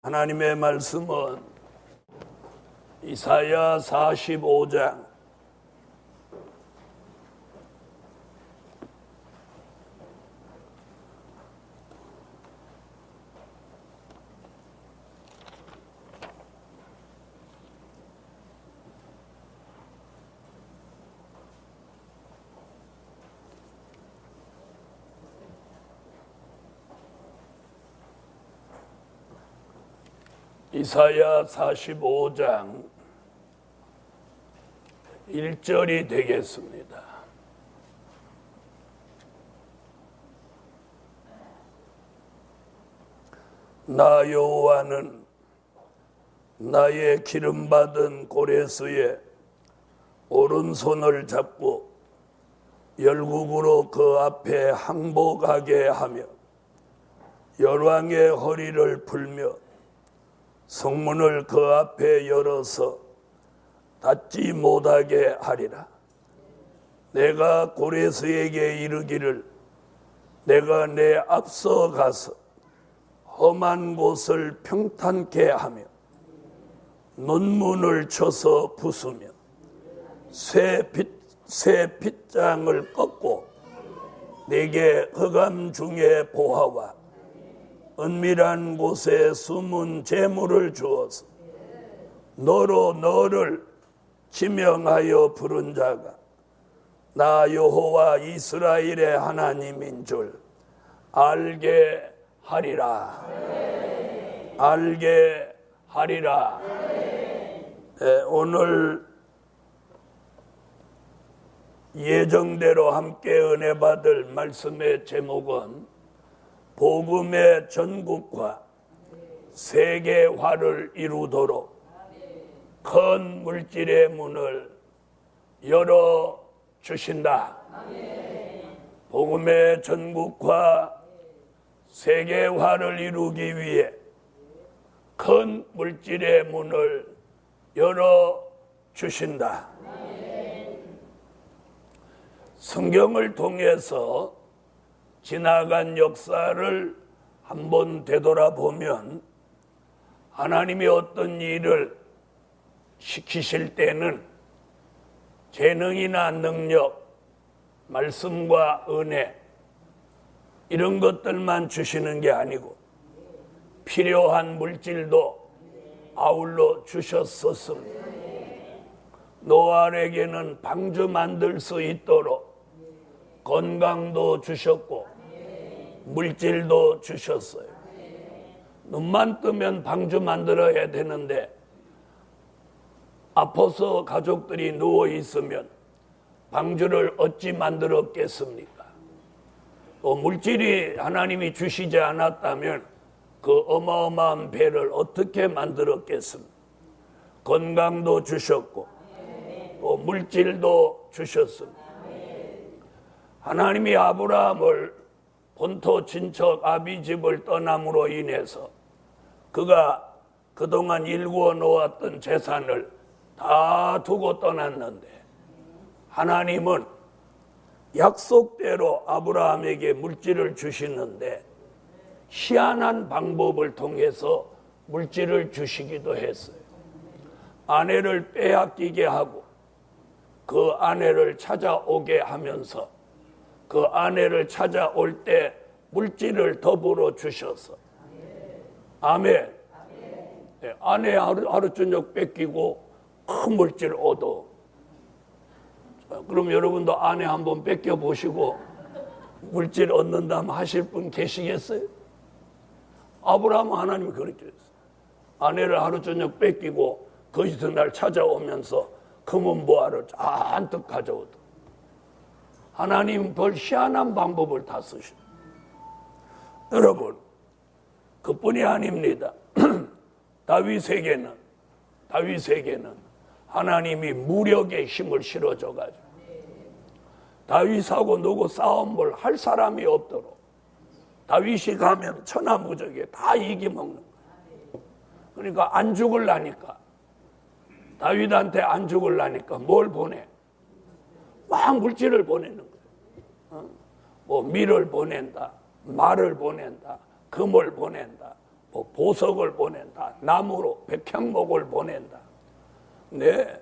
하나님의 말씀은 이사야 45장 이사야 45장 1절이 되겠습니다. 나 여호와는 나의 기름받은 고레스의 오른손을 잡고 열국으로 그 앞에 항복하게 하며 열왕의 허리를 풀며 성문을 그 앞에 열어서 닫지 못하게 하리라. 내가 고레스에게 이르기를 내가 내 앞서 가서 험한 곳을 평탄케 하며 논문을 쳐서 부수며 새 핏장을 꺾고 내게 흑암 중에 보화와 은밀한 곳에 숨은 재물을 주어서 너로 너를 지명하여 부른 자가 나 여호와 이스라엘의 하나님인 줄 알게 하리라. 알게 하리라. 오늘 예정대로 함께 은혜 받을 말씀의 제목은 복음의 전국과 세계화를 이루도록 큰 물질의 문을 열어주신다. 복음의 전국과 세계화를 이루기 위해 큰 물질의 문을 열어주신다. 성경을 통해서 지나간 역사를 한번 되돌아보면 하나님이 어떤 일을 시키실 때는 재능이나 능력, 말씀과 은혜 이런 것들만 주시는 게 아니고 필요한 물질도 아울러 주셨었습니다. 노아에게는 방주 만들 수 있도록 건강도 주셨고 물질도 주셨어요. 눈만 뜨면 방주 만들어야 되는데 아파서 가족들이 누워 있으면 방주를 어찌 만들었겠습니까? 또 물질이 하나님이 주시지 않았다면 그 어마어마한 배를 어떻게 만들었겠습니까? 건강도 주셨고 또 물질도 주셨습니다. 하나님이 아브라함을 본토 친척 아비집을 떠남으로 인해서 그가 그동안 일구어 놓았던 재산을 다 두고 떠났는데 하나님은 약속대로 아브라함에게 물질을 주시는데 희한한 방법을 통해서 물질을 주시기도 했어요. 아내를 빼앗기게 하고 그 아내를 찾아오게 하면서 그 아내를 찾아올 때 물질을 더불어 주셔서 아멘. 네, 아내 하루 저녁 뺏기고 큰 물질 얻어. 그럼 여러분도 아내 한번 뺏겨보시고 물질 얻는다면 하실 분 계시겠어요? 아브라함은 하나님이 그렇게 했어요. 아내를 하루 저녁 뺏기고 그 이튿날 찾아오면서 금은보화를 잔뜩 가져오더. 하나님 별 희한한 방법을 다 쓰셔. 여러분, 그뿐이 아닙니다. 다윗에게는 하나님이 무력의 힘을 실어줘가지고 다윗하고 누구 싸움을 할 사람이 없도록 다윗이 가면 천하무적에 다 이기먹는 거예요. 그러니까 안 죽을라니까 다윗한테 안 죽을라니까 뭘 보내? 막 물질을 보내는 거예요. 뭐 밀을 보낸다, 말을 보낸다, 금을 보낸다, 뭐 보석을 보낸다. 나무로 백향목을 보낸다. 네.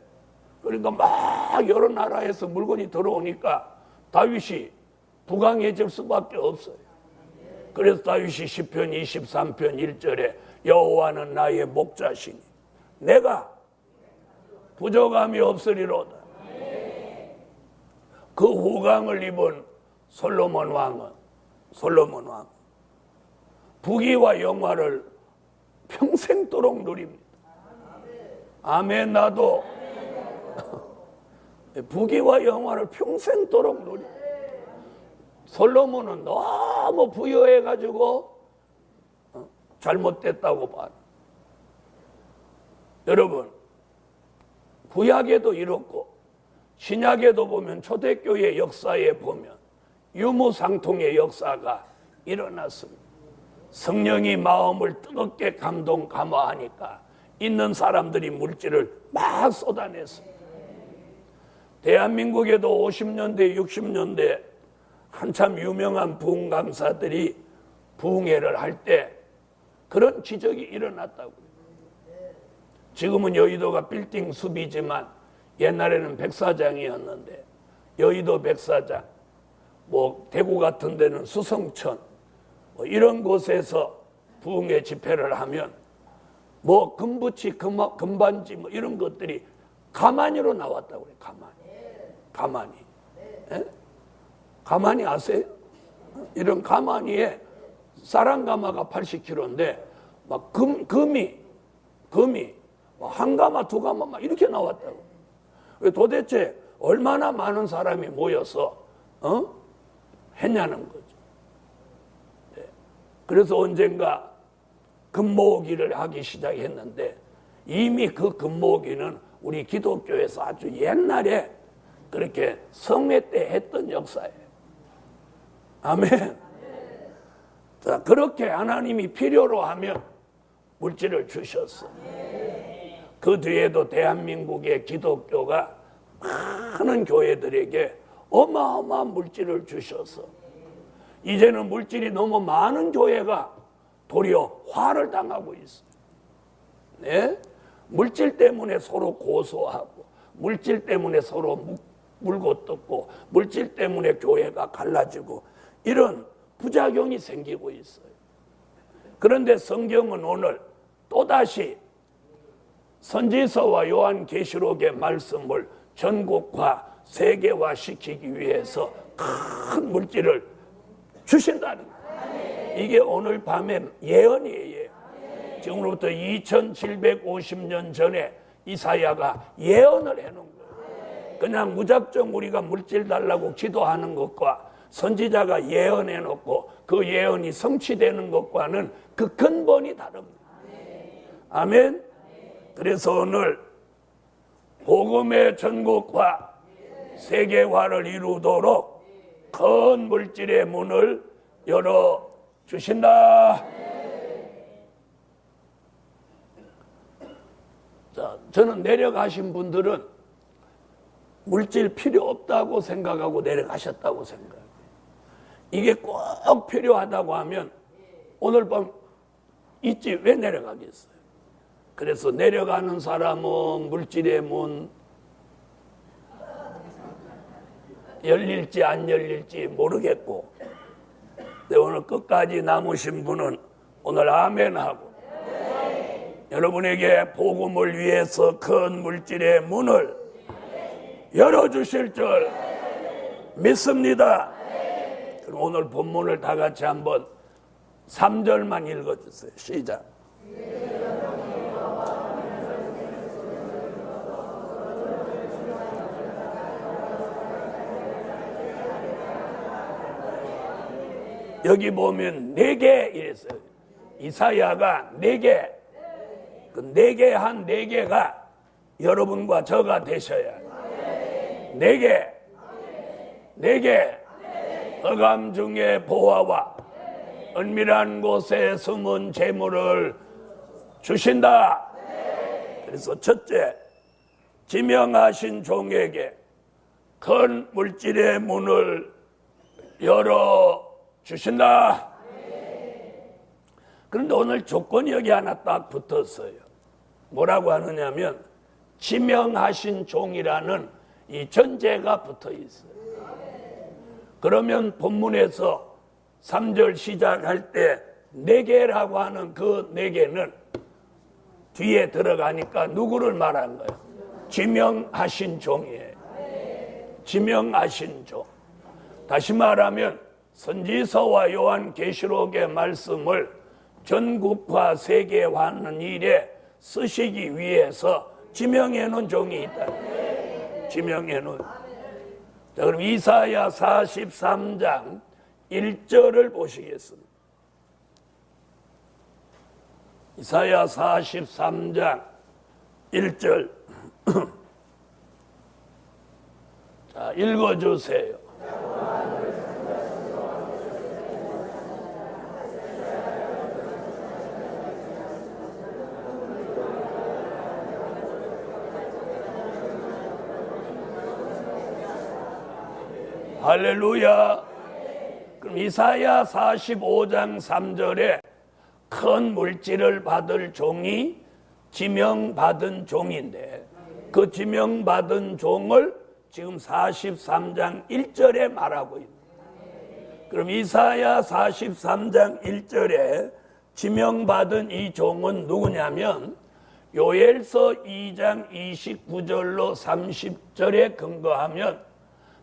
그러니까 막 여러 나라에서 물건이 들어오니까 다윗이 부강해질 수밖에 없어요. 그래서 다윗이 시편 23편 1절에 여호와는 나의 목자시니 내가 부족함이 없으리로다. 그 후강을 입은 솔로몬 왕은 부귀와 영화를 평생도록 누립니다. 아멘. 나도 부귀와 영화를 평생도록 누립니다. 솔로몬은 너무 부유해가지고 잘못됐다고 봐요. 여러분, 구약에도 이렇고 신약에도 보면 초대교회 역사에 보면 유무상통의 역사가 일어났습니다. 성령이 마음을 뜨겁게 감화하니까 있는 사람들이 물질을 막 쏟아냈습니다. 대한민국에도 50년대, 60년대 한참 유명한 부흥 강사들이 부흥회를 할 때 그런 기적이 일어났다고요. 지금은 여의도가 빌딩 숲이지만 옛날에는 백사장이었는데 여의도 백사장, 뭐 대구 같은 데는 수성천, 뭐 이런 곳에서 부흥회 집회를 하면 뭐 금붙이, 금반지 뭐 이런 것들이 가만히로 나왔다고 그래요. 가만히. 예? 가만히 아세요? 이런 가만히에 사랑가마가 80kg인데 막 금이 한 가마 두 가마 막 이렇게 나왔다고. 도대체 얼마나 많은 사람이 모여서 했냐는 거죠. 네. 그래서 언젠가 금모으기를 하기 시작했는데 이미 그 금모으기는 우리 기독교에서 아주 옛날에 그렇게 성회 때 했던 역사예요. 아멘. 자, 그렇게 하나님이 필요로 하면 물질을 주셨어. 그 뒤에도 대한민국의 기독교가 많은 교회들에게 어마어마한 물질을 주셔서 이제는 물질이 너무 많은 교회가 도리어 화를 당하고 있어요. 네? 물질 때문에 서로 고소하고 물질 때문에 서로 물고 뜯고 물질 때문에 교회가 갈라지고 이런 부작용이 생기고 있어요. 그런데 성경은 오늘 또다시 선지서와 요한계시록의 말씀을 전국화, 세계화시키기 위해서 큰 물질을 주신다는 거예요. 이게 오늘 밤의 예언이에요. 지금으로부터 2750년 전에 이사야가 예언을 해놓은 거예요. 그냥 무작정 우리가 물질 달라고 기도하는 것과 선지자가 예언해놓고 그 예언이 성취되는 것과는 그 근본이 다릅니다. 아멘. 그래서 오늘 복음의 전국화, 세계화를 이루도록 큰 물질의 문을 열어주신다. 자, 저는 내려가신 분들은 물질 필요 없다고 생각하고 내려가셨다고 생각해요. 이게 꼭 필요하다고 하면 오늘 밤 있지 왜 내려가겠어요? 그래서 내려가는 사람은 물질의 문 열릴지 안 열릴지 모르겠고, 근데 오늘 끝까지 남으신 분은 오늘 아멘하고 여러분에게 복음을 위해서 큰 물질의 문을 열어주실 줄 믿습니다. 그럼 오늘 본문을 다 같이 한번 3절만 읽어주세요. 시작. 여기 보면 4개 이랬어요. 이사야가 4개. 그 4개 한 4개가 여러분과 저가 되셔야 해요. 4개. 4개. 흑암 중에 보화와 은밀한 곳에 숨은 재물을 주신다. 그래서 첫째, 지명하신 종에게 큰 물질의 문을 열어 주신다. 그런데 오늘 조건이 여기 하나 딱 붙었어요. 뭐라고 하느냐면 지명하신 종이라는 이 전제가 붙어 있어요. 그러면 본문에서 3절 시작할 때 내게라고 하는 그 내게는 뒤에 들어가니까 누구를 말하는 거예요? 지명하신 종이에요. 지명하신 종. 다시 말하면 선지서와 요한계시록의 말씀을 전국화 세계화하는 일에 쓰시기 위해서 지명해 놓은 종이 있다. 지명해 놓은. 자, 그럼 이사야 43장 1절을 보시겠습니다. 이사야 43장 1절. 자, 읽어주세요. 할렐루야. 그럼 이사야 45장 3절에 큰 물질을 받을 종이 지명받은 종인데 그 지명받은 종을 지금 43장 1절에 말하고 있는. 그럼 이사야 43장 1절에 지명받은 이 종은 누구냐면 요엘서 2장 29절로 30절에 근거하면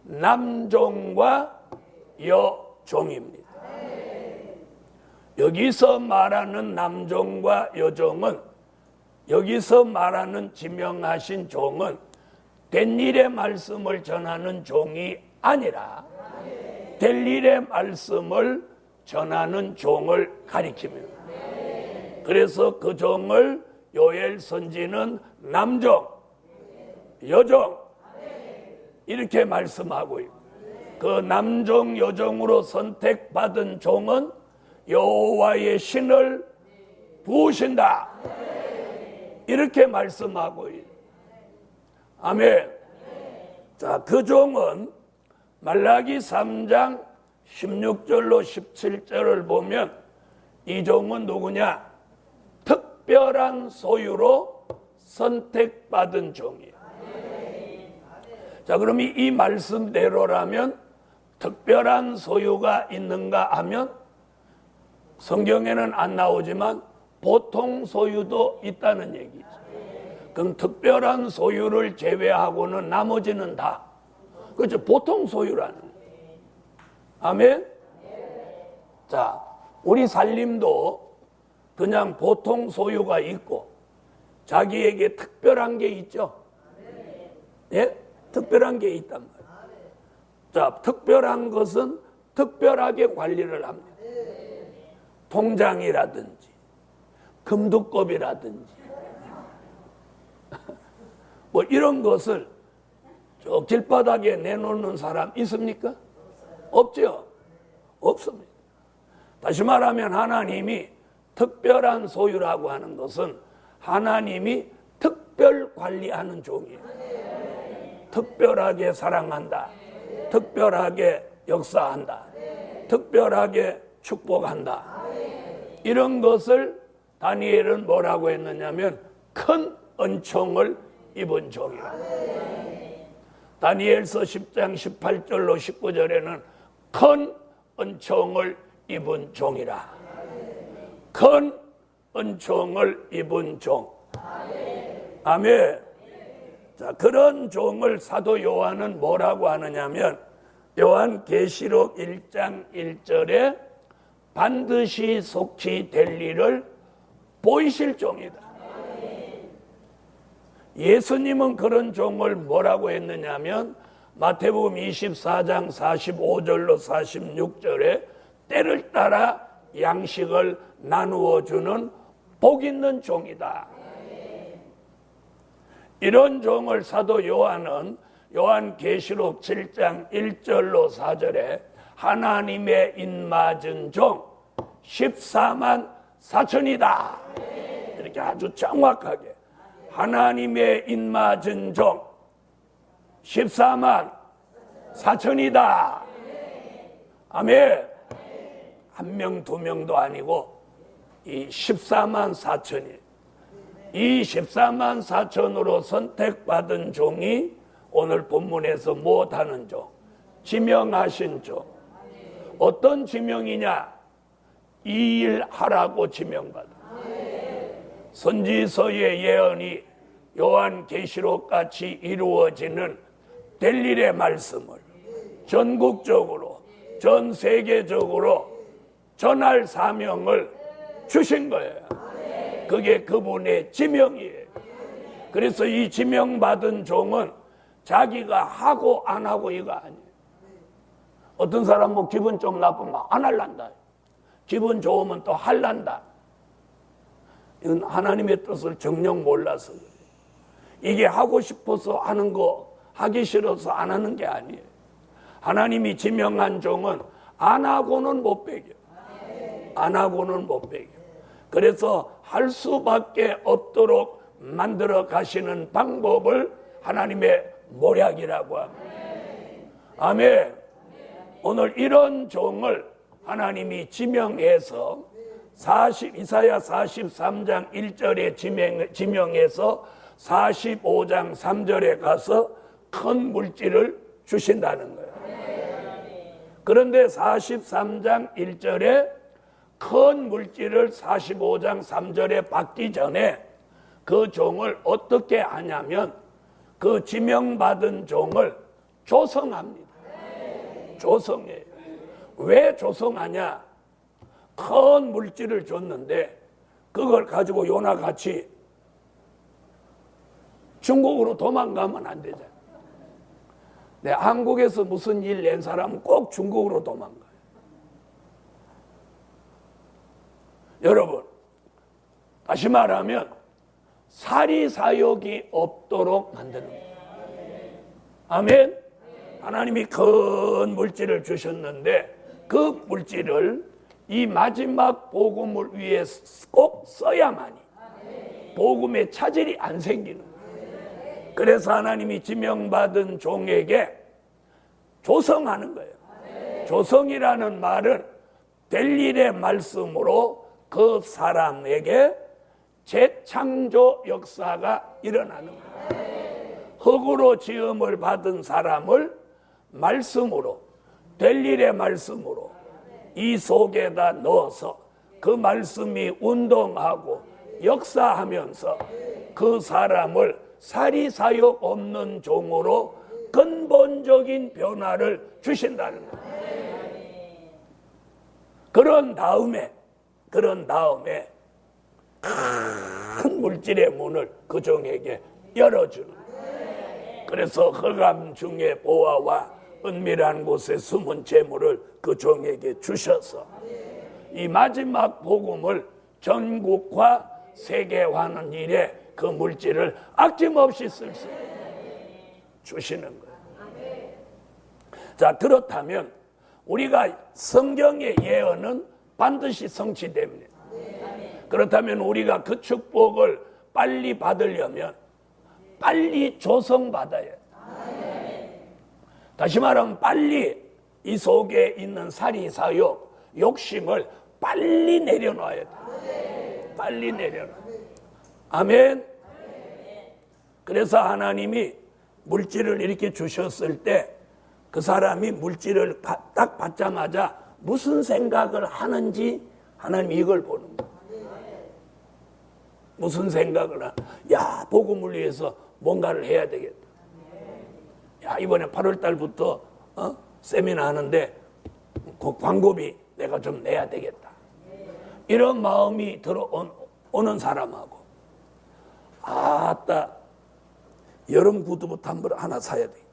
남종과 여종입니다. 여기서 말하는 남종과 여종은, 여기서 말하는 지명하신 종은 된 일의 말씀을 전하는 종이 아니라 될 일의 말씀을 전하는 종을 가리킵니다. 그래서 그 종을 요엘 선지는 남종, 여종 이렇게 말씀하고 있고, 그 남종 여종으로 선택받은 종은 여호와의 신을 부으신다 이렇게 말씀하고 있고, 아멘. 자, 그 종은 말라기 3장 16절로 17절을 보면 이 종은 누구냐? 특별한 소유로 선택받은 종이에요. 자, 그럼 이 말씀대로라면 특별한 소유가 있는가 하면 성경에는 안 나오지만 보통 소유도 있다는 얘기죠. 그럼 특별한 소유를 제외하고는 나머지는 다, 그렇죠, 보통 소유라는 거예요. 아멘. 자, 우리 살림도 그냥 보통 소유가 있고 자기에게 특별한 게 있죠. 예? 특별한 게 있단 말이에요. 자, 특별한 것은 특별하게 관리를 합니다. 통장이라든지 금두껍이라든지 뭐 이런 것을 저 길바닥에 내놓는 사람 있습니까? 없죠. 없습니다. 다시 말하면 하나님이 특별한 소유라고 하는 것은 하나님이 특별 관리하는 종이에요. 특별하게 사랑한다. 특별하게 역사한다. 특별하게 축복한다. 이런 것을 다니엘은 뭐라고 했느냐면 큰 은총을 입은 종이라. 다니엘서 10장 18절로 19절에는 큰 은총을 입은 종이라. 큰 은총을 입은 종. 아멘. 자, 그런 종을 사도 요한은 뭐라고 하느냐면 요한계시록 1장 1절에 반드시 속히 될 일을 보이실 종이다. 예수님은 그런 종을 뭐라고 했느냐면 마태복음 24장 45절로 46절에 때를 따라 양식을 나누어 주는 복 있는 종이다. 이런 종을 사도 요한은 요한계시록 7장 1절로 4절에 하나님의 인맞은 종 14만 4천이다. 이렇게 아주 정확하게 하나님의 인맞은 종 14만 4천이다. 아멘. 한 명, 두 명도 아니고 이 14만 4천이 이 14만 4천으로 선택받은 종이 오늘 본문에서 무엇하는 종? 지명하신 종. 어떤 지명이냐? 이 일 하라고 지명받아. 선지서의 예언이 요한계시록 같이 이루어지는 될 일의 말씀을 전국적으로 전 세계적으로 전할 사명을 주신 거예요. 그게 그분의 지명이에요. 그래서 이 지명받은 종은 자기가 하고 안 하고 이거 아니에요. 어떤 사람 뭐 기분 좀 나쁘면 안 할란다. 기분 좋으면 또 할란다. 이건 하나님의 뜻을 정녕 몰라서 그래요. 이게 하고 싶어서 하는 거, 하기 싫어서 안 하는 게 아니에요. 하나님이 지명한 종은 안 하고는 못 배겨. 안 하고는 못 배겨. 그래서 할 수밖에 없도록 만들어 가시는 방법을 하나님의 모략이라고 합니다. 아멘. 오늘 이런 종을 하나님이 지명해서 이사야 43장 1절에 지명해서 45장 3절에 가서 큰 물질을 주신다는 거예요. 그런데 43장 1절에 큰 물질을 45장 3절에 받기 전에 그 종을 어떻게 하냐면 그 지명받은 종을 조성합니다. 조성해요. 왜 조성하냐? 큰 물질을 줬는데 그걸 가지고 요나 같이 중국으로 도망가면 안 되잖아요. 네, 한국에서 무슨 일 낸 사람은 꼭 중국으로 도망가요. 여러분, 다시 말하면 사리사욕이 없도록 만드는 거예요. 아멘. 하나님이 큰 물질을 주셨는데 그 물질을 이 마지막 복음을 위해 꼭 써야만이 복음의 차질이 안 생기는 거예요. 그래서 하나님이 지명받은 종에게 조성하는 거예요. 조성이라는 말은 될 일의 말씀으로 그 사람에게 재창조 역사가 일어나는 거예요. 흙으로 지음을 받은 사람을 말씀으로, 될 일의 말씀으로 이 속에다 넣어서 그 말씀이 운동하고 역사하면서 그 사람을 사리사욕 없는 종으로 근본적인 변화를 주신다는 거예요. 그런 다음에 큰 물질의 문을 그 종에게 열어주는 거예요. 그래서 흑암 중에 보화와 은밀한 곳에 숨은 재물을 그 종에게 주셔서 이 마지막 복음을 전국화 세계화하는 일에 그 물질을 아낌없이 쓸 수 주시는 거예요. 자, 그렇다면 우리가 성경의 예언은 반드시 성취됩니다. 그렇다면 우리가 그 축복을 빨리 받으려면 빨리 조성받아야 해요. 다시 말하면 빨리 이 속에 있는 사리사욕, 욕심을 빨리 내려놔야 돼요. 빨리 내려놔야 돼요. 아멘. 그래서 하나님이 물질을 이렇게 주셨을 때 그 사람이 물질을 딱 받자마자 무슨 생각을 하는지 하나님이 이걸 보는 거예요. 무슨 생각을 야, 복음을 위해서 뭔가를 해야 되겠다. 야, 이번에 8월 달부터 세미나 하는데 그 광고비 내가 좀 내야 되겠다. 이런 마음이 들어오는 사람하고 아따 여름 구두부터 한번 하나 사야 돼.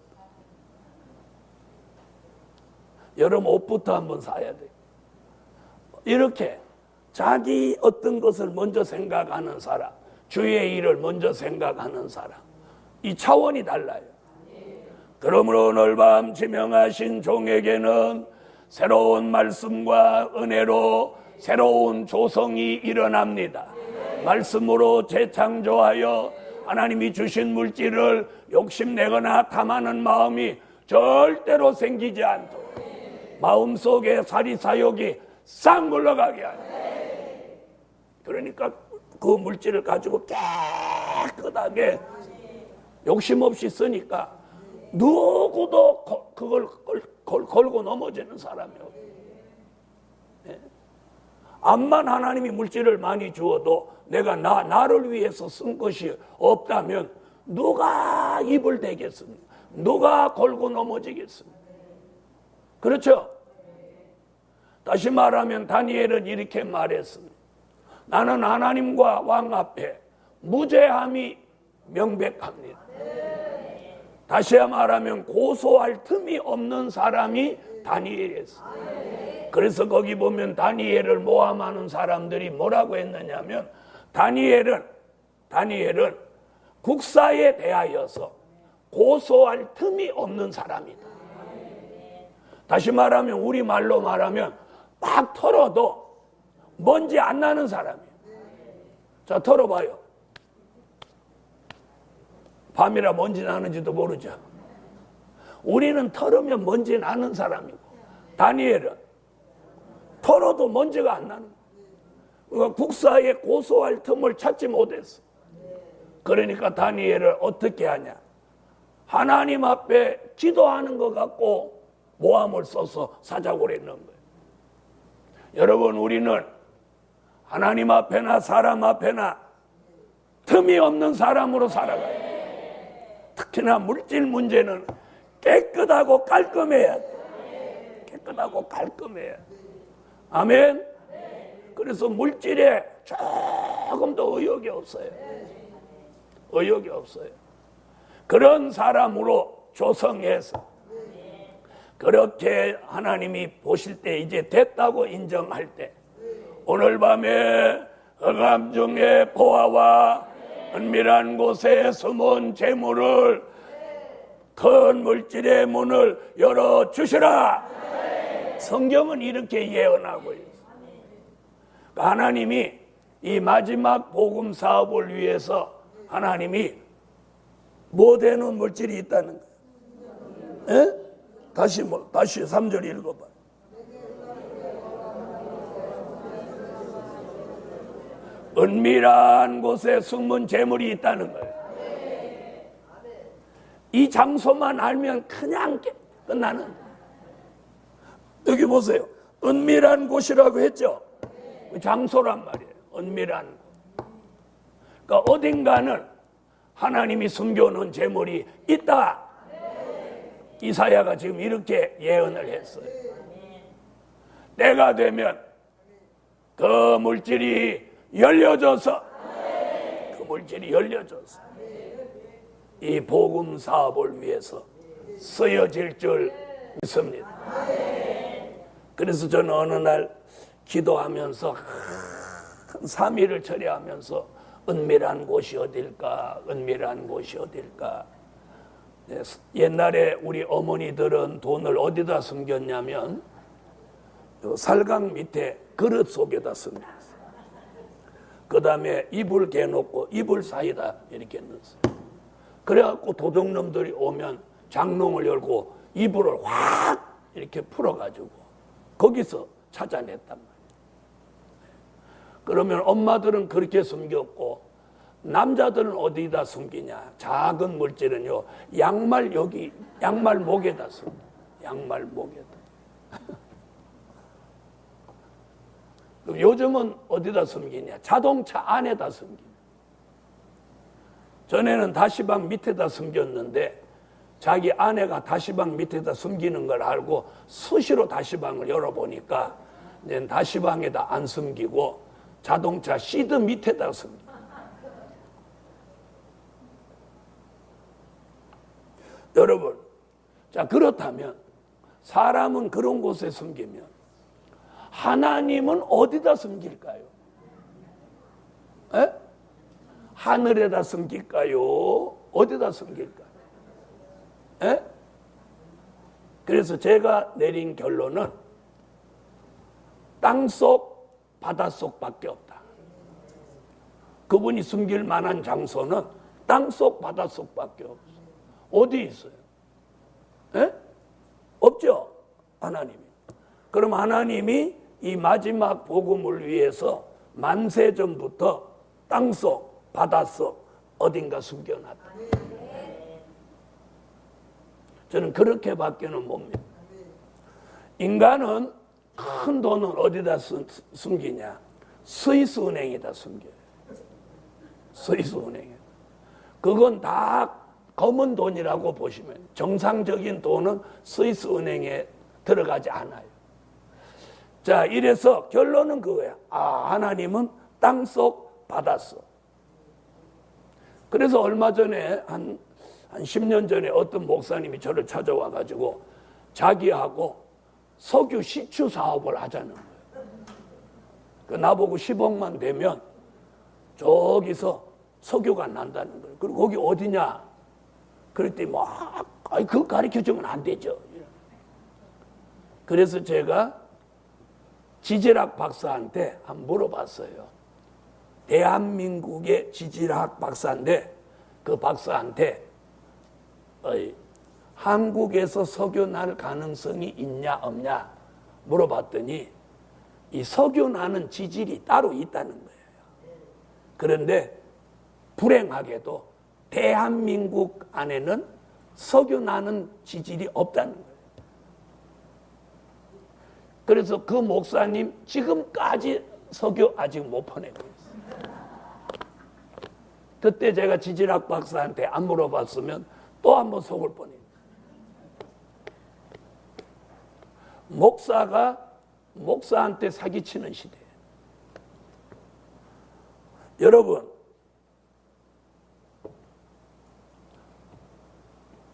여름 옷부터 한번 사야 돼. 이렇게 자기 어떤 것을 먼저 생각하는 사람, 주의 일을 먼저 생각하는 사람, 이 차원이 달라요. 그러므로 오늘 밤 지명하신 종에게는 새로운 말씀과 은혜로 새로운 조성이 일어납니다. 말씀으로 재창조하여 하나님이 주신 물질을 욕심내거나 탐하는 마음이 절대로 생기지 않도록 마음속에 사리사욕이 싹 물러가게 하는 그러니까 그 물질을 가지고 깨끗하게 욕심 없이 쓰니까 누구도 그걸 걸고 넘어지는 사람이 없어요. 네. 암만 하나님이 물질을 많이 주어도 내가 나를 위해서 쓴 것이 없다면 누가 입을 대겠습니까? 누가 걸고 넘어지겠습니까? 그렇죠? 다시 말하면 다니엘은 이렇게 말했습니다. 나는 하나님과 왕 앞에 무죄함이 명백합니다. 다시 말하면 고소할 틈이 없는 사람이 다니엘이었어요. 그래서 거기 보면 다니엘을 모함하는 사람들이 뭐라고 했느냐면 다니엘은 국사에 대하여서 고소할 틈이 없는 사람이다. 다시 말하면 우리말로 말하면 막 털어도 먼지 안 나는 사람이에요. 자, 털어봐요. 밤이라 먼지 나는지도 모르죠. 우리는 털으면 먼지 나는 사람이고 다니엘은 털어도 먼지가 안 나는 거예요. 그러니까 국사에 고소할 틈을 찾지 못했어. 그러니까 다니엘을 어떻게 하냐. 하나님 앞에 기도하는 것 같고 모함을 써서 사자고를 했는 거예요. 여러분, 우리는 하나님 앞에나 사람 앞에나 틈이 없는 사람으로 살아가요. 특히나 물질 문제는 깨끗하고 깔끔해야 돼. 깨끗하고 깔끔해야 돼. 아멘? 그래서 물질에 조금도 의욕이 없어요. 의욕이 없어요. 그런 사람으로 조성해서 그렇게 하나님이 보실 때 이제 됐다고 인정할 때 오늘 밤에 흑암 중에 보아와 은밀한 곳에 숨은 재물을 큰 물질의 문을 열어주시라. 성경은 이렇게 예언하고 있어요. 하나님이 이 마지막 복음 사업을 위해서 하나님이 뭐 되는 물질이 있다는 거예요. 에? 다시 3절 읽어봐. 은밀한 곳에 숨은 재물이 있다는 거예요. 이 장소만 알면 그냥 끝나는. 여기 보세요. 은밀한 곳이라고 했죠. 장소란 말이에요. 은밀한 곳. 그러니까 어딘가는 하나님이 숨겨놓은 재물이 있다. 이사야가 지금 이렇게 예언을 했어요. 때가 되면 그 물질이 열려져서 이 복음 사업을 위해서 쓰여질 줄 믿습니다. 그래서 저는 어느 날 기도하면서 큰 3일을 처리하면서 은밀한 곳이 어딜까? 은밀한 곳이 어딜까? 옛날에 우리 어머니들은 돈을 어디다 숨겼냐면 살강 밑에 그릇 속에다 숨겼어요. 그 다음에 이불 개놓고 이불 사이다 이렇게 넣었어요. 그래갖고 도둑놈들이 오면 장롱을 열고 이불을 확 이렇게 풀어가지고 거기서 찾아냈단 말이에요. 그러면 엄마들은 그렇게 숨겼고 남자들은 어디다 숨기냐? 작은 물질은요, 양말 목에다 숨겨. 양말 목에다. 요즘은 어디다 숨기냐? 자동차 안에다 숨기냐. 전에는 다시방 밑에다 숨겼는데 자기 아내가 다시방 밑에다 숨기는 걸 알고 수시로 다시방을 열어보니까 이제 다시방에다 안 숨기고 자동차 시트 밑에다 숨겨. 여러분, 자, 그렇다면 사람은 그런 곳에 숨기면 하나님은 어디다 숨길까요? 에? 하늘에다 숨길까요? 어디다 숨길까요? 에? 그래서 제가 내린 결론은 땅속, 바닷속밖에 없다. 그분이 숨길 만한 장소는 땅속, 바닷속밖에 없어. 어디 있어요? 에? 없죠? 하나님이. 그럼 하나님이 이 마지막 복음을 위해서 만세 전부터 땅속 바닷속 어딘가 숨겨놨다. 저는 그렇게밖에는 못 믿어요. 인간은 큰 돈은 어디다 숨기냐? 스위스 은행에다 숨겨요. 스위스 은행에. 그건 다 검은 돈이라고 보시면, 정상적인 돈은 스위스 은행에 들어가지 않아요. 자, 이래서 결론은 그거야. 하나님은 땅속 바닷속. 그래서 얼마 전에 한 10년 전에 어떤 목사님이 저를 찾아와 가지고 자기하고 석유 시추 사업을 하자는 거예요. 나보고 10억만 되면 저기서 석유가 난다는 거예요. 그리고 거기 어디냐? 그랬더니 그거 가르쳐주면 안 되죠. 그래서 제가 지질학 박사한테 한번 물어봤어요. 대한민국의 지질학 박사인데 그 박사한테 한국에서 석유 날 가능성이 있냐 없냐 물어봤더니 이 석유 나는 지질이 따로 있다는 거예요. 그런데 불행하게도 대한민국 안에는 석유 나는 지질이 없다는 거예요. 그래서 그 목사님 지금까지 석유 아직 못 퍼내고 있어요. 그때 제가 지질학 박사한테 안 물어봤으면 또 한 번 속을 뻔해요. 목사가 목사한테 사기치는 시대예요. 여러분,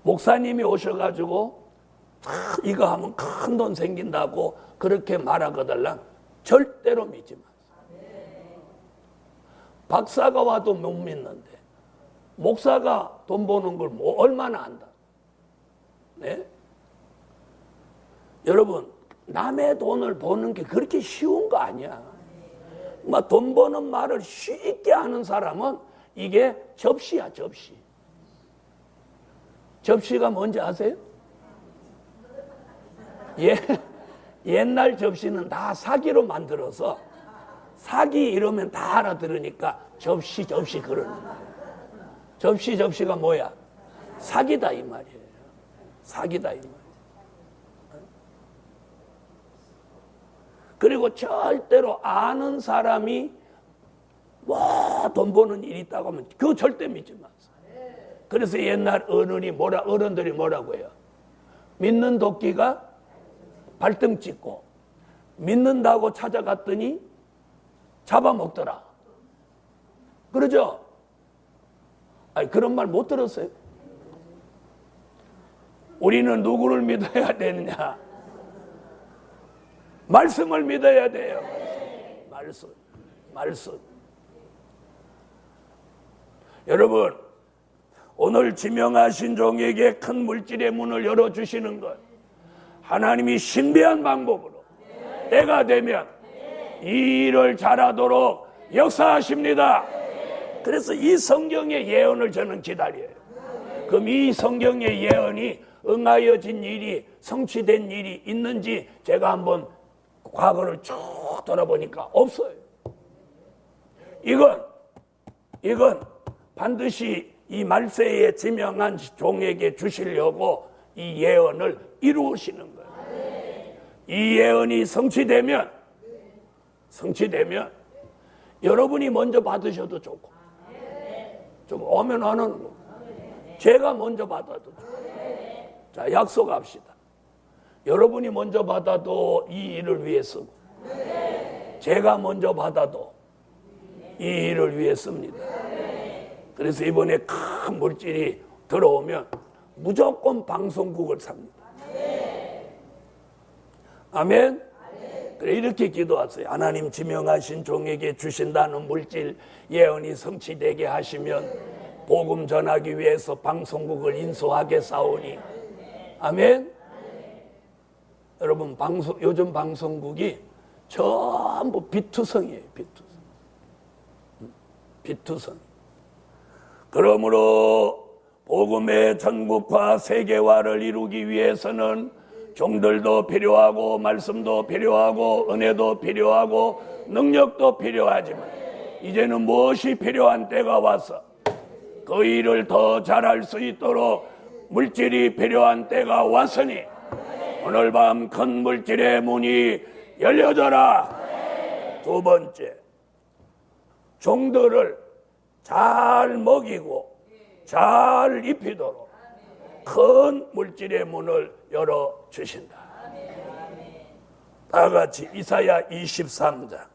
목사님이 오셔가지고 이거 하면 큰 돈 생긴다고 그렇게 말하거들랑 절대로 믿지 마세요. 박사가 와도 못 믿는데 목사가 돈 버는 걸 얼마나 안다. 네? 여러분, 남의 돈을 버는 게 그렇게 쉬운 거 아니야. 돈 버는 말을 쉽게 하는 사람은 이게 접시야, 접시. 접시가 뭔지 아세요? 옛날 접시는 다 사기로 만들어서 사기 이러면 다 알아들으니까 접시 그러는 거예요. 접시가 뭐야? 사기다 이 말이에요. 사기다 이 말이에요. 그리고 절대로 아는 사람이 돈 버는 일이 있다고 하면 그거 절대 믿지 마세요. 그래서 옛날 어른들이 뭐라고 해요? 믿는 도끼가 발등 찍고 믿는다고 찾아갔더니 잡아먹더라. 그러죠? 그런 말 못 들었어요? 우리는 누구를 믿어야 되느냐? 말씀을 믿어야 돼요. 말씀. 여러분, 오늘 지명하신 종에게 큰 물질의 문을 열어주시는 것, 하나님이 신비한 방법으로 때가 되면 이 일을 잘하도록 역사하십니다. 그래서 이 성경의 예언을 저는 기다려요. 그럼 이 성경의 예언이 응하여진 일이, 성취된 일이 있는지 제가 한번 과거를 쭉 돌아보니까 없어요. 이건 반드시 이 말세에 지명한 종에게 주시려고 이 예언을 이루시는 거예요. 이 예언이 성취되면 여러분이 먼저 받으셔도 좋고, 좀 오면 안 오는 거, 제가 먼저 받아도 좋고. 자, 약속합시다. 여러분이 먼저 받아도 이 일을 위해 쓰고, 제가 먼저 받아도 이 일을 위해 씁니다. 그래서 이번에 큰 물질이 들어오면 무조건 방송국을 삽니다. 아멘. 그래, 이렇게 기도하세요. 하나님 지명하신 종에게 주신다는 물질 예언이 성취되게 하시면 복음 전하기 위해서 방송국을 인수하게 싸우니. 아멘. 여러분, 요즘 방송국이 전부 비투성이에요. 비투성. 그러므로 복음의 전국화 세계화를 이루기 위해서는 종들도 필요하고 말씀도 필요하고 은혜도 필요하고 능력도 필요하지만 이제는 무엇이 필요한 때가 와서 그 일을 더 잘할 수 있도록 물질이 필요한 때가 왔으니 오늘 밤 큰 물질의 문이 열려져라. 두 번째, 종들을 잘 먹이고 잘 입히도록 큰 물질의 문을 열어주신다. 다 같이 이사야 23장.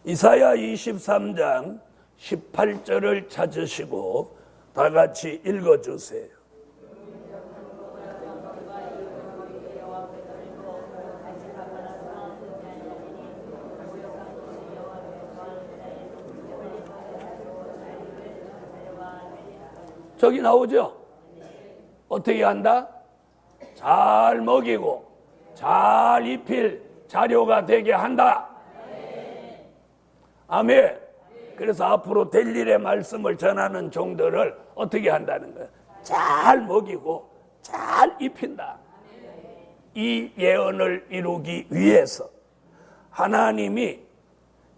이사야 23장 18절을 찾으시고 다 같이 읽어주세요. 저기 나오죠? 어떻게 한다? 잘 먹이고 잘 입힐 자료가 되게 한다. 아멘. 그래서 앞으로 될 일의 말씀을 전하는 종들을 어떻게 한다는 거예요? 잘 먹이고 잘 입힌다. 이 예언을 이루기 위해서 하나님이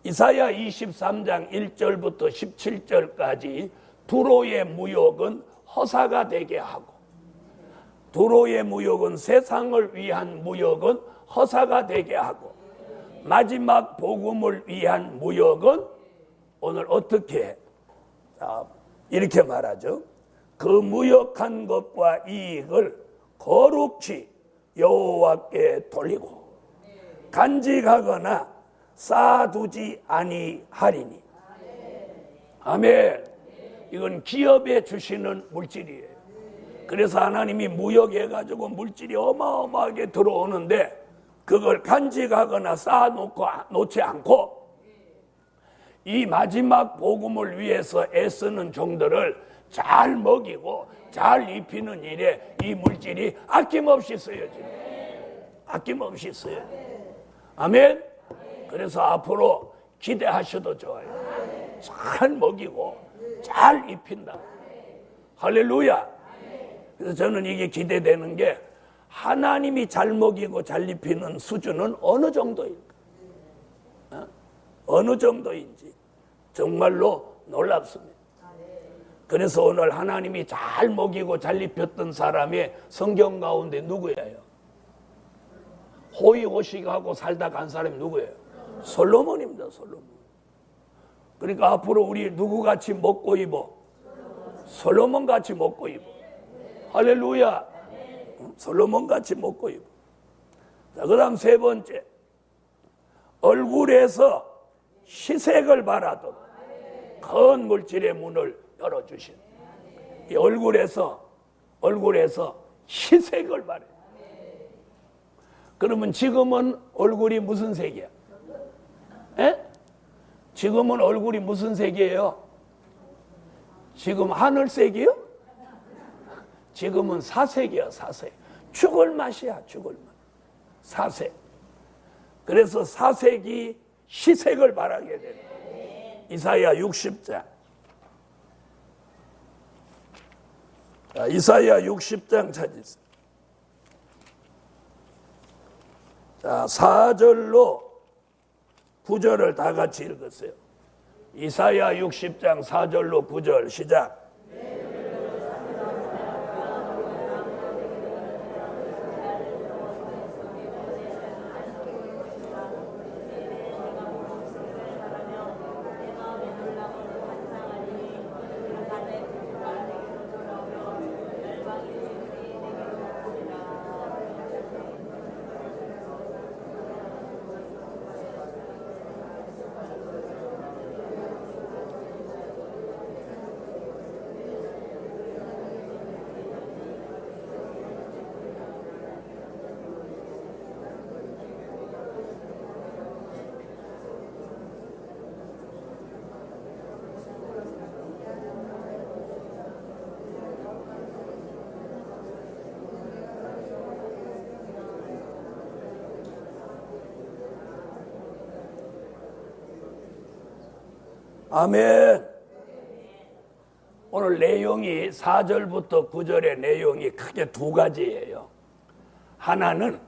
이사야 23장 1절부터 17절까지 두로의 무역은 허사가 되게 하고, 두로의 무역은 세상을 위한 무역은 허사가 되게 하고, 마지막 복음을 위한 무역은 오늘 어떻게 해? 이렇게 말하죠. 그 무역한 것과 이익을 거룩히 여호와께 돌리고 간직하거나 쌓아두지 아니하리니. 아멘. 이건 기업에 주시는 물질이에요. 그래서 하나님이 무역해가지고 물질이 어마어마하게 들어오는데 그걸 간직하거나 쌓아놓지 않고 이 마지막 복음을 위해서 애쓰는 종들을 잘 먹이고 잘 입히는 일에 이 물질이 아낌없이 쓰여집니다. 아낌없이 쓰여집니다. 아멘. 그래서 앞으로 기대하셔도 좋아요. 잘 먹이고 잘 입힌다. 할렐루야. 그래서 저는 이게 기대되는 게 하나님이 잘 먹이고 잘 입히는 수준은 어느 정도일까? 어느 정도인지 정말로 놀랍습니다. 그래서 오늘 하나님이 잘 먹이고 잘 입혔던 사람의 성경 가운데 누구예요? 호의호식하고 살다 간 사람이 누구예요? 솔로몬입니다. 솔로몬. 그러니까 앞으로 우리 누구같이 먹고 입어? 솔로몬같이 먹고 입어. 할렐루야. 솔로몬같이 먹고 입어. 자, 그 다음 세 번째, 얼굴에서 희색을 바라도록 큰 물질의 문을 열어주신. 이 얼굴에서 희색을 바래. 그러면 지금은 얼굴이 무슨 색이야? 에? 지금은 얼굴이 무슨 색이에요? 지금 하늘색이요? 지금은 사색이야, 사색. 죽을 맛이야, 죽을 맛. 사색. 그래서 사색이 희색을 바라게 되는 이사야 60장. 자, 이사야 60장 찾으세요. 자, 4절로 9절을 다 같이 읽으세요. 이사야 60장 4절로 9절 시작. 아멘. 오늘 내용이 4절부터 9절의 내용이 크게 두 가지예요. 하나는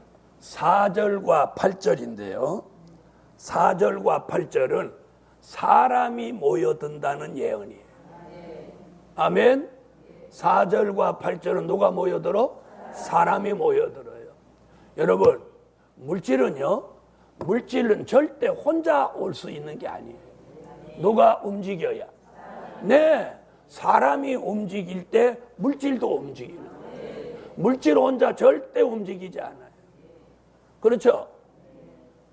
4절과 8절인데요. 4절과 8절은 사람이 모여든다는 예언이에요. 아멘. 4절과 8절은 누가 모여들어? 사람이 모여들어요. 여러분, 물질은 절대 혼자 올 수 있는 게 아니에요. 누가 움직여야? 네, 사람이 움직일 때 물질도 움직이는 거예요. 물질 혼자 절대 움직이지 않아요. 그렇죠?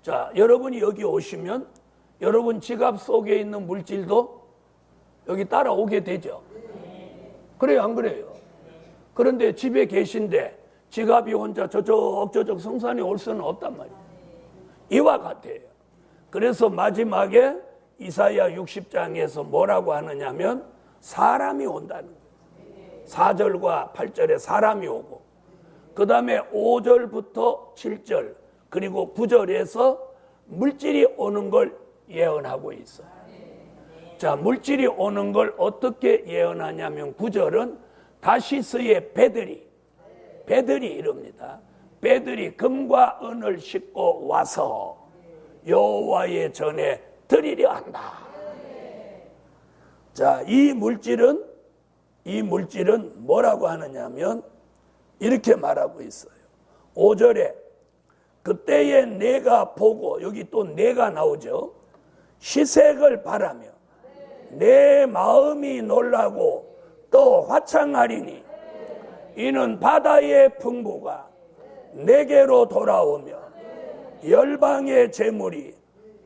자, 여러분이 여기 오시면 여러분 지갑 속에 있는 물질도 여기 따라오게 되죠. 그래요, 안 그래요? 그런데 집에 계신데 지갑이 혼자 저쪽 성산에 올 수는 없단 말이에요. 이와 같아요. 그래서 마지막에 이사야 60장에서 뭐라고 하느냐면 사람이 온다는 거예요. 4절과 8절에 사람이 오고, 그 다음에 5절부터 7절 그리고 9절에서 물질이 오는 걸 예언하고 있어요. 자, 물질이 오는 걸 어떻게 예언하냐면 9절은 다시스의 배들이 이럽니다. 배들이 금과 은을 싣고 와서 여호와의 전에 드리려 한다. 자, 이 물질은 뭐라고 하느냐면 이렇게 말하고 있어요. 5절에 그때에 내가 보고, 여기 또 내가 나오죠. 시색을 바라며 내 마음이 놀라고 또 화창하리니 이는 바다의 풍부가 내게로 돌아오며 열방의 재물이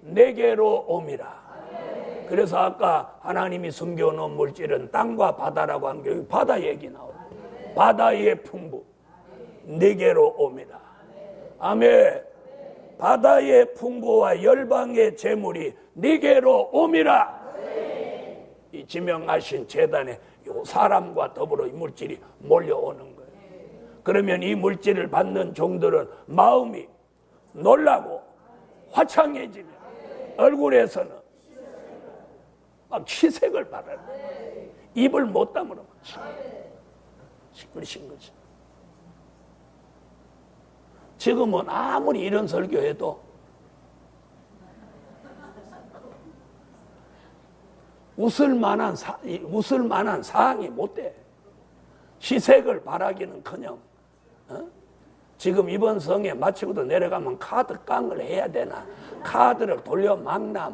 내게로 옴이라. 그래서 아까 하나님이 숨겨놓은 물질은 땅과 바다라고 한 게 여기 바다 얘기 나오고, 바다의 풍부 내게로 옴이라. 아멘. 바다의 풍부와 열방의 재물이 네게로 옴이라. 이 지명하신 제단에 사람과 더불어 이 물질이 몰려오는 거예요. 그러면 이 물질을 받는 종들은 마음이 놀라고 화창해지며 얼굴에서는 막 희색을 발하는 거예요. 입을 못 다물어 시끄러신 거지. 지금은 아무리 이런 설교해도 웃을 만한 사항이 못 돼. 시색을 바라기는커녕 지금 이번 성에 마치고도 내려가면 카드 깡을 해야 되나, 카드를 돌려막나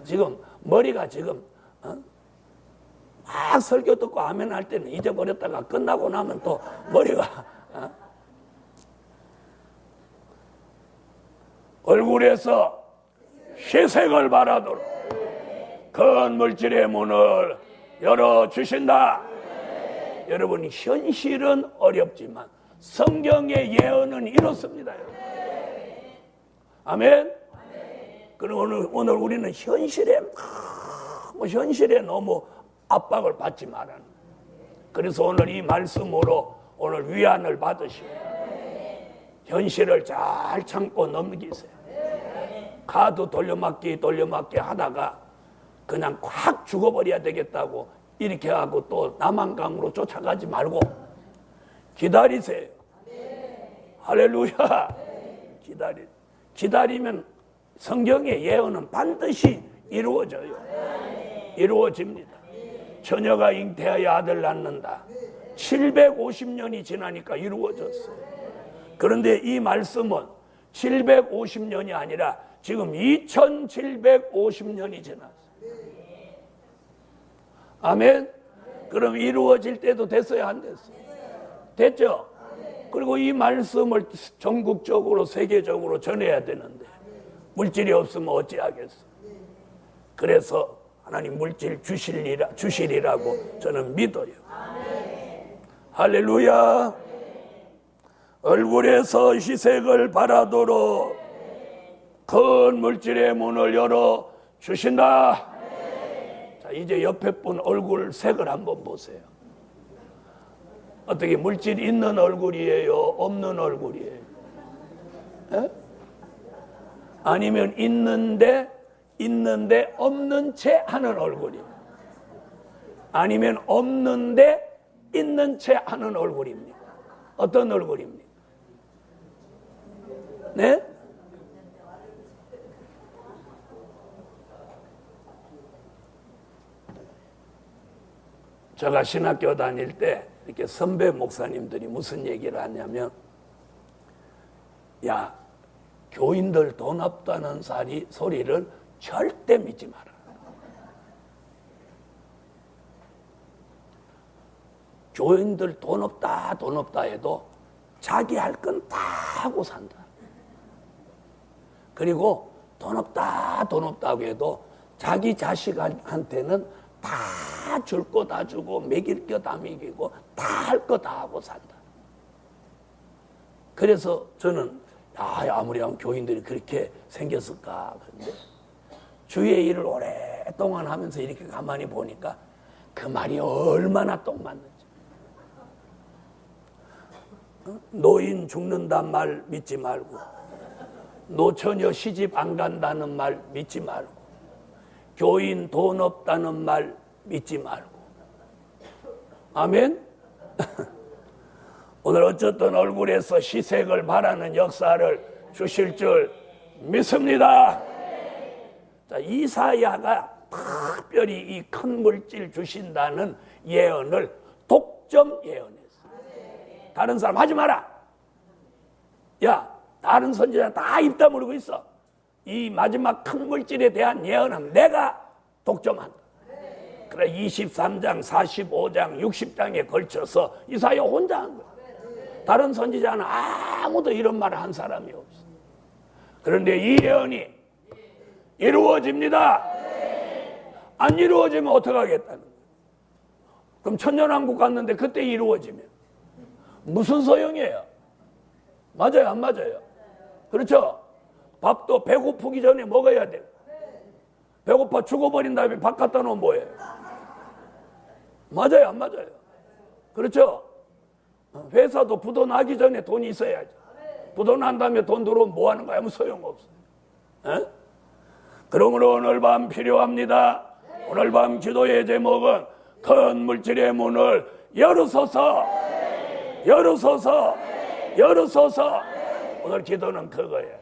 지금 머리가 지금 막 설교 듣고 아멘 할 때는 잊어버렸다가 끝나고 나면 또 머리가 얼굴에서 희색을 바라도록 큰 물질의 문을 열어주신다. 여러분, 현실은 어렵지만 성경의 예언은 이렇습니다. 아멘. 그리고 오늘 우리는 현실에 너무 압박을 받지 말아요. 그래서 오늘 이 말씀으로 오늘 위안을 받으시고 현실을 잘 참고 넘기세요. 카드 돌려막기 하다가 그냥 확 죽어버려야 되겠다고 이렇게 하고 또 남한강으로 쫓아가지 말고 기다리세요. 할렐루야. 기다리면 성경의 예언은 반드시 이루어져요. 이루어집니다. 처녀가 잉태하여 아들 낳는다. 750년이 지나니까 이루어졌어요. 그런데 이 말씀은 750년이 아니라 지금 2750년이 지났어요. 아멘. 그럼 이루어질 때도 됐어요, 안 됐어요? 됐죠? 그리고 이 말씀을 전국적으로 세계적으로 전해야 되는데 물질이 없으면 어찌하겠어. 그래서 하나님 물질 주시리라고 저는 믿어요. 할렐루야. 얼굴에서 희색을 바라도록 큰 물질의 문을 열어 주신다. 자, 이제 옆에 분 얼굴 색을 한번 보세요. 어떻게 물질 있는 얼굴이에요? 없는 얼굴이에요? 에? 아니면 있는데 있는데 없는 채 하는 얼굴이에요. 아니면 없는데 있는 채 하는 얼굴입니까? 어떤 얼굴입니까? 네? 제가 신학교 다닐 때 이렇게 선배 목사님들이 무슨 얘기를 하냐면, 야, 교인들 돈 없다는 소리를 절대 믿지 마라. 교인들 돈 없다 해도 자기 할 건 다 하고 산다. 그리고 돈 없다고 해도 자기 자식한테는 다 줄 거 다 주고 먹일 거 다 먹이고 다 할 거 다 하고 산다. 그래서 저는 아무리 교인들이 그렇게 생겼을까. 그런데 주의 일을 오랫동안 하면서 이렇게 가만히 보니까 그 말이 얼마나 똥 맞는지. 노인 죽는단 말 믿지 말고, 노처녀 시집 안 간다는 말 믿지 말고, 교인 돈 없다는 말 믿지 말고. 아멘? 오늘 어쨌든 얼굴에서 시색을 바라는 역사를 주실 줄 믿습니다. 자, 이사야가 특별히 이 큰 물질 주신다는 예언을 독점 예언했어요. 다른 사람 하지 마라. 야, 다른 선지자 다 입 다물고 있어. 이 마지막 큰 물질에 대한 예언은 내가 독점한다. 그래 23장, 45장, 60장에 걸쳐서 이사야 혼자 한 거야. 다른 선지자는 아무도 이런 말을 한 사람이 없어. 그런데 이 예언이 이루어집니다. 안 이루어지면 어떡하겠다는 거야. 그럼 천년왕국 갔는데 그때 이루어지면 무슨 소용이에요? 맞아요, 안 맞아요? 그렇죠? 밥도 배고프기 전에 먹어야 돼요. 배고파 죽어버린 다음에 밥 갖다 놓으면 뭐예요? 맞아요, 안 맞아요? 그렇죠? 회사도 부도 나기 전에 돈이 있어야죠. 부도 난 다음에 돈 들어오면 뭐 하는 거야? 아무 소용없어요. 에? 그러므로 오늘 밤 필요합니다. 오늘 밤 기도의 제목은 큰 물질의 문을 열으소서, 열으소서, 열으소서. 오늘 기도는 그거예요.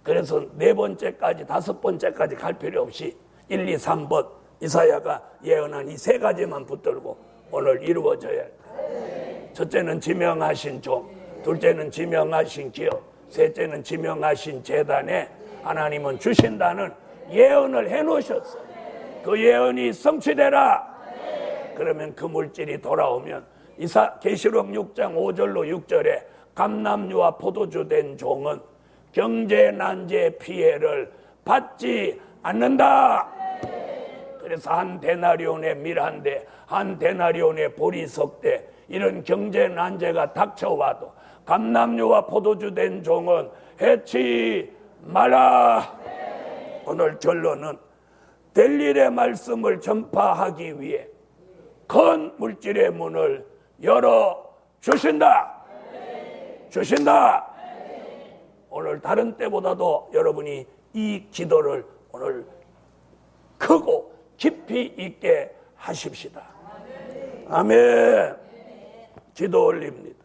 그래서 4번째까지 5번째까지 갈 필요 없이 1, 2, 3번 이사야가 예언한 이 3가지만 붙들고 오늘 이루어져야 돼. 첫째는 지명하신 종, 둘째는 지명하신 기업, 셋째는 지명하신 재단에 하나님은 주신다는 예언을 해놓으셨어요. 그 예언이 성취되라. 그러면 그 물질이 돌아오면 계시록 6장 5절로 6절에 감람류와 포도주 된 종은 경제 난제 피해를 받지 않는다. 그래서 한 데나리온의 밀 한 대, 한 데나리온의 보리석 대, 이런 경제 난제가 닥쳐와도 감람류와 포도주 된 종은 해치 마라. 오늘 결론은 될 일의 말씀을 전파하기 위해 큰 물질의 문을 열어 주신다. 주신다. 오늘 다른 때보다도 여러분이 이 기도를 오늘 크고 깊이 있게 하십시다. 아멘. 기도 올립니다.